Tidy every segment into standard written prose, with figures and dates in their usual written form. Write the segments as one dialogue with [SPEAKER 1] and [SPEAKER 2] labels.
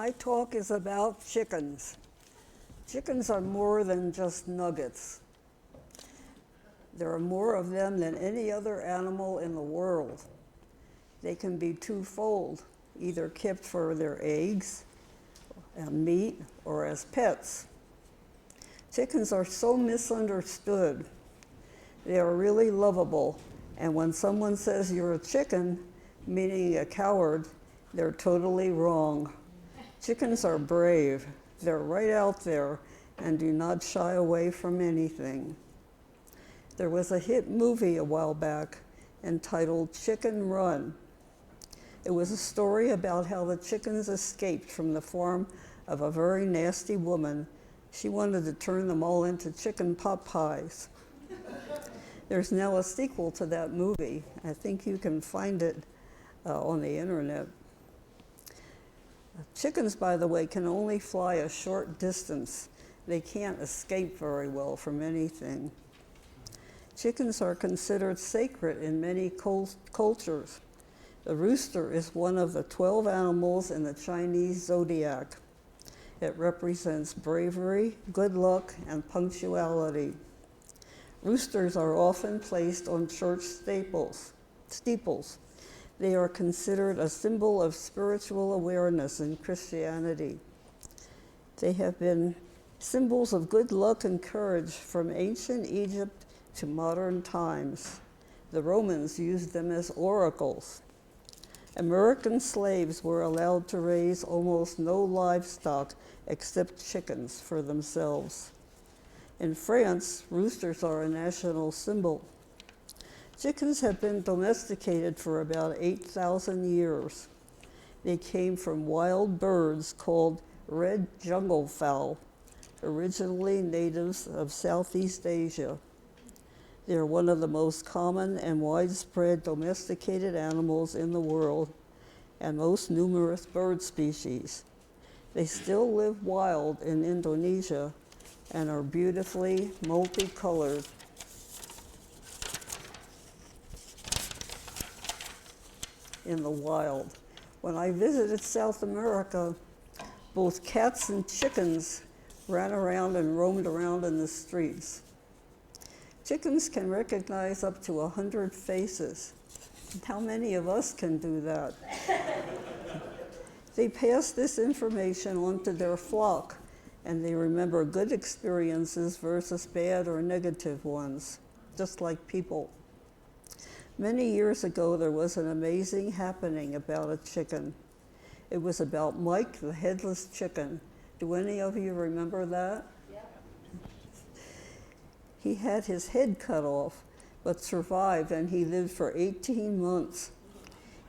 [SPEAKER 1] My talk is about chickens. Chickens are more than just nuggets. There are more of them than any other animal in the world. They can be twofold, either kept for their eggs and meat or as pets. Chickens are so misunderstood. They are really lovable, and when someone says you're a chicken, meaning a coward, they're totally wrong. Chickens are brave. They're right out there and do not shy away from anything. There was a hit movie a while back entitled Chicken Run. It was a story about how the chickens escaped from the farm of a very nasty woman. She wanted to turn them all into chicken pot pies. There's now a sequel to that movie. I think you can find it on the internet. Chickens, by the way, can only fly a short distance. They can't escape very well from anything. Chickens are considered sacred in many cultures. The rooster is one of the 12 animals in the Chinese zodiac. It represents bravery, good luck, and punctuality. Roosters are often placed on church steeples. They are considered a symbol of spiritual awareness in Christianity. They have been symbols of good luck and courage from ancient Egypt to modern times. The Romans used them as oracles. American slaves were allowed to raise almost no livestock except chickens for themselves. In France, roosters are a national symbol. Chickens have been domesticated for about 8,000 years. They came from wild birds called red jungle fowl, originally natives of Southeast Asia. They are one of the most common and widespread domesticated animals in the world and most numerous bird species. They still live wild in Indonesia and are beautifully multicolored. In the wild. When I visited South America, both cats and chickens ran around and roamed around in the streets. Chickens can recognize up to 100 faces. How many of us can do that? They pass this information on to their flock, and they remember good experiences versus bad or negative ones, just like people. Many years ago, there was an amazing happening about a chicken. It was about Mike, the headless chicken. Do any of you remember that? Yeah. He had his head cut off, but survived, and he lived for 18 months.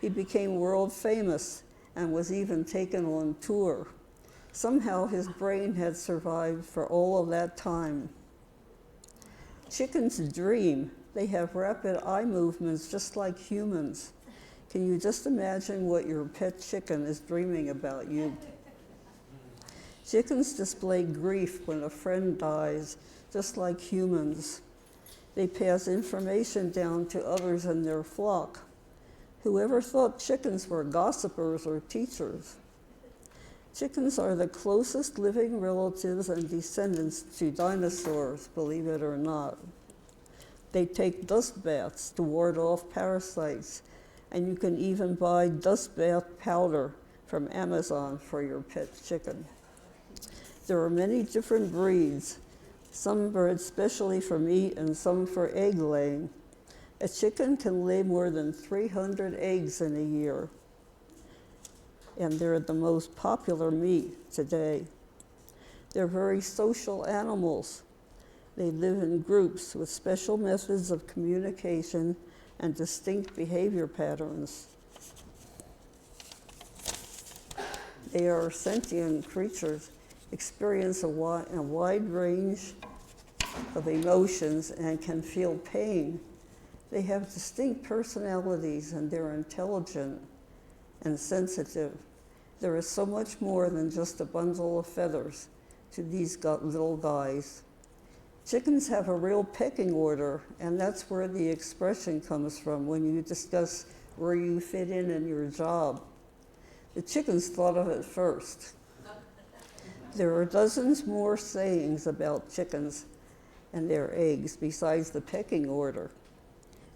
[SPEAKER 1] He became world famous and was even taken on tour. Somehow his brain had survived for all of that time. Chickens dream. They have rapid eye movements just like humans. Can you just imagine what your pet chicken is dreaming about you? Chickens display grief when a friend dies, just like humans. They pass information down to others in their flock. Whoever thought chickens were gossipers or teachers? Chickens are the closest living relatives and descendants to dinosaurs, believe it or not. They take dust baths to ward off parasites, and you can even buy dust bath powder from Amazon for your pet chicken. There are many different breeds, some bred specially for meat and some for egg laying. A chicken can lay more than 300 eggs in a year, and they're the most popular meat today. They're very social animals. They live in groups with special methods of communication and distinct behavior patterns. They are sentient creatures, experience a wide range of emotions and can feel pain. They have distinct personalities and they're intelligent and sensitive. There is so much more than just a bundle of feathers to these little guys. Chickens have a real pecking order, and that's where the expression comes from when you discuss where you fit in your job. The chickens thought of it first. There are dozens more sayings about chickens and their eggs besides the pecking order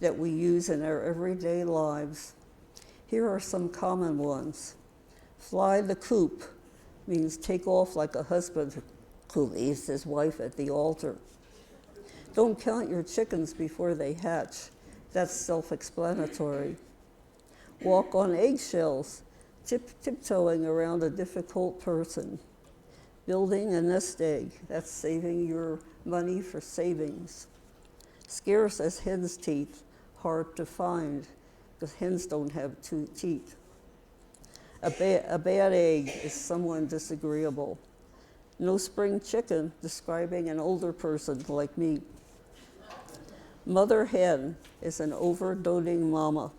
[SPEAKER 1] that we use in our everyday lives. Here are some common ones. Fly the coop means take off like a husband who leaves his wife at the altar. Don't count your chickens before they hatch. That's self-explanatory. Walk on eggshells, tiptoeing around a difficult person. Building a nest egg, that's saving your money for savings. Scarce as hen's teeth, hard to find, because hens don't have two teeth. A bad egg is someone disagreeable. No spring chicken, describing an older person like me. Mother hen is an over-doting mama.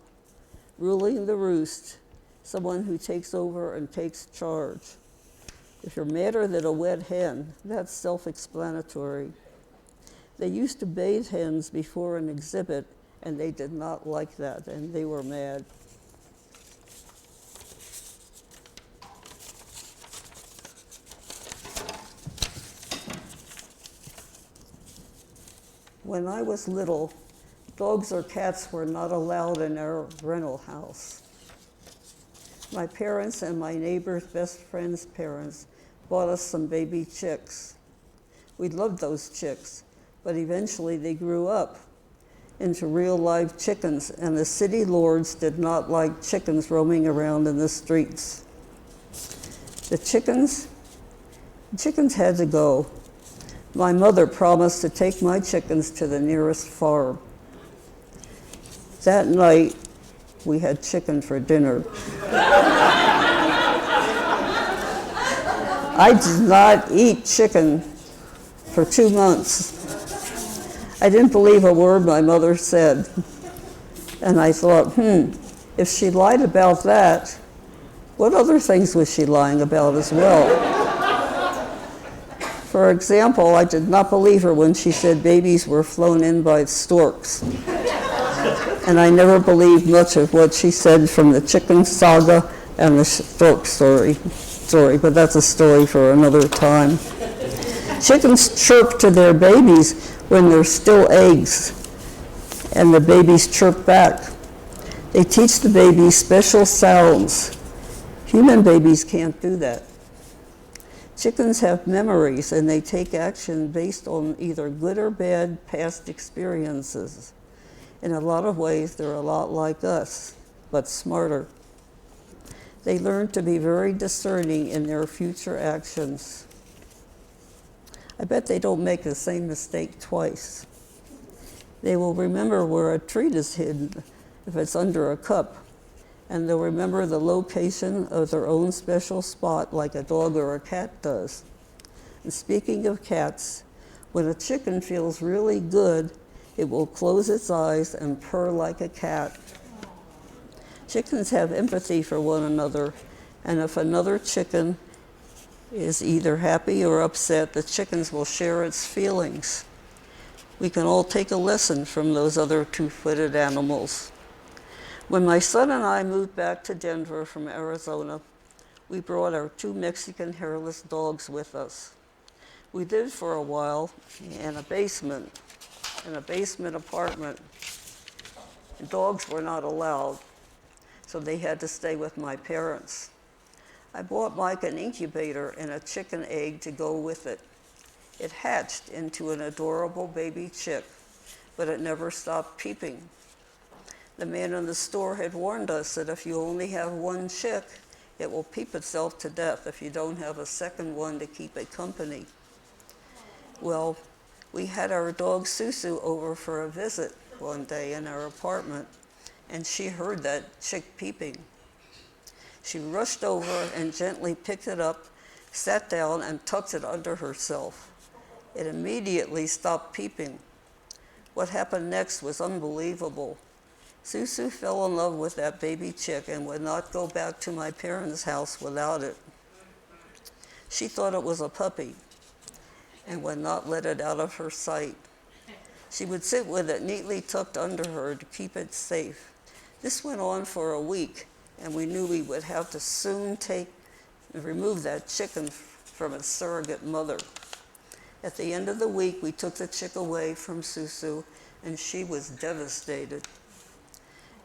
[SPEAKER 1] Ruling the roost, someone who takes over and takes charge. If you're madder than a wet hen, that's self-explanatory. They used to bathe hens before an exhibit, and they did not like that, and they were mad. When I was little, dogs or cats were not allowed in our rental house. My parents and my neighbor's best friend's parents bought us some baby chicks. We loved those chicks, but eventually they grew up into real live chickens, and the city lords did not like chickens roaming around in the streets. The chickens had to go. My mother promised to take my chickens to the nearest farm. That night, we had chicken for dinner. I did not eat chicken for 2 months. I didn't believe a word my mother said. And I thought, if she lied about that, what other things was she lying about as well? For example, I did not believe her when she said babies were flown in by storks. And I never believed much of what she said from the chicken saga and the stork story, but that's a story for another time. Chickens chirp to their babies when they're still eggs, and the babies chirp back. They teach the babies special sounds. Human babies can't do that. Chickens have memories, and they take action based on either good or bad past experiences. In a lot of ways, they're a lot like us, but smarter. They learn to be very discerning in their future actions. I bet they don't make the same mistake twice. They will remember where a treat is hidden if it's under a cup, and they'll remember the location of their own special spot like a dog or a cat does. And speaking of cats, when a chicken feels really good, it will close its eyes and purr like a cat. Chickens have empathy for one another, and if another chicken is either happy or upset, the chickens will share its feelings. We can all take a lesson from those other two-footed animals. When my son and I moved back to Denver from Arizona, we brought our 2 Mexican hairless dogs with us. We lived for a while in a basement apartment. And dogs were not allowed, so they had to stay with my parents. I bought Mike an incubator and a chicken egg to go with it. It hatched into an adorable baby chick, but it never stopped peeping. The man in the store had warned us that if you only have one chick, it will peep itself to death if you don't have a second one to keep it company. Well, we had our dog Susu over for a visit one day in our apartment, and she heard that chick peeping. She rushed over and gently picked it up, sat down, and tucked it under herself. It immediately stopped peeping. What happened next was unbelievable. Susu fell in love with that baby chick and would not go back to my parents' house without it. She thought it was a puppy and would not let it out of her sight. She would sit with it neatly tucked under her to keep it safe. This went on for a week, and we knew we would have to soon remove that chicken from its surrogate mother. At the end of the week, we took the chick away from Susu, and she was devastated.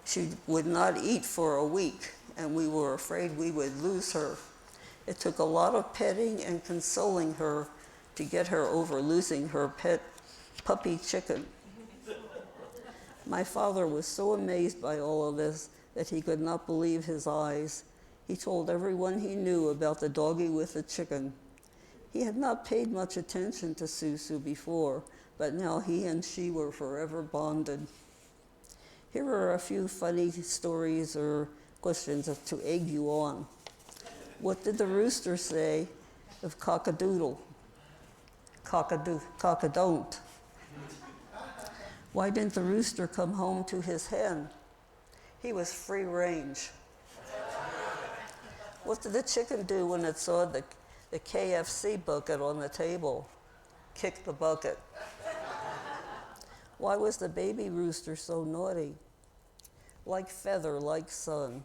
[SPEAKER 1] She would not eat for a week, and we were afraid we would lose her. It took a lot of petting and consoling her to get her over losing her pet puppy chicken. My father was so amazed by all of this that he could not believe his eyes. He told everyone he knew about the doggie with the chicken. He had not paid much attention to Susu before, but now he and she were forever bonded. Here are a few funny stories or questions to egg you on. What did the rooster say of cock-a-doodle? Cock-a-don't. Why didn't the rooster come home to his hen? He was free range. What did the chicken do when it saw the KFC bucket on the table? Kick the bucket. Why was the baby rooster so naughty? Like feather, like sun.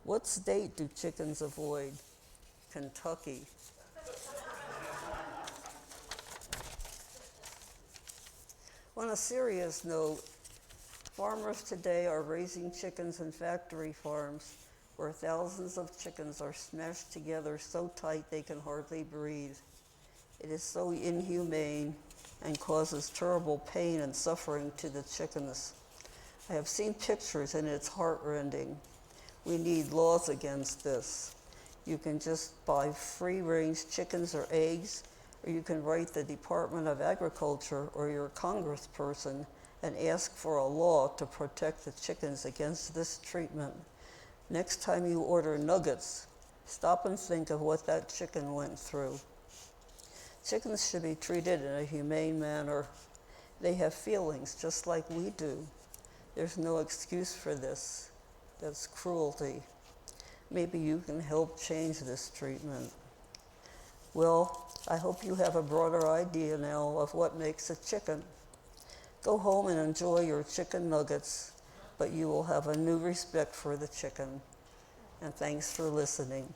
[SPEAKER 1] What state do chickens avoid? Kentucky. On a serious note, farmers today are raising chickens in factory farms where thousands of chickens are smashed together so tight they can hardly breathe. It is so inhumane and causes terrible pain and suffering to the chickens. I have seen pictures and it's heartrending. We need laws against this. You can just buy free-range chickens or eggs, or you can write the Department of Agriculture or your congressperson and ask for a law to protect the chickens against this treatment. Next time you order nuggets, stop and think of what that chicken went through. Chickens should be treated in a humane manner. They have feelings just like we do. There's no excuse for this. That's cruelty. Maybe you can help change this treatment. Well, I hope you have a broader idea now of what makes a chicken. Go home and enjoy your chicken nuggets, but you will have a new respect for the chicken. And thanks for listening.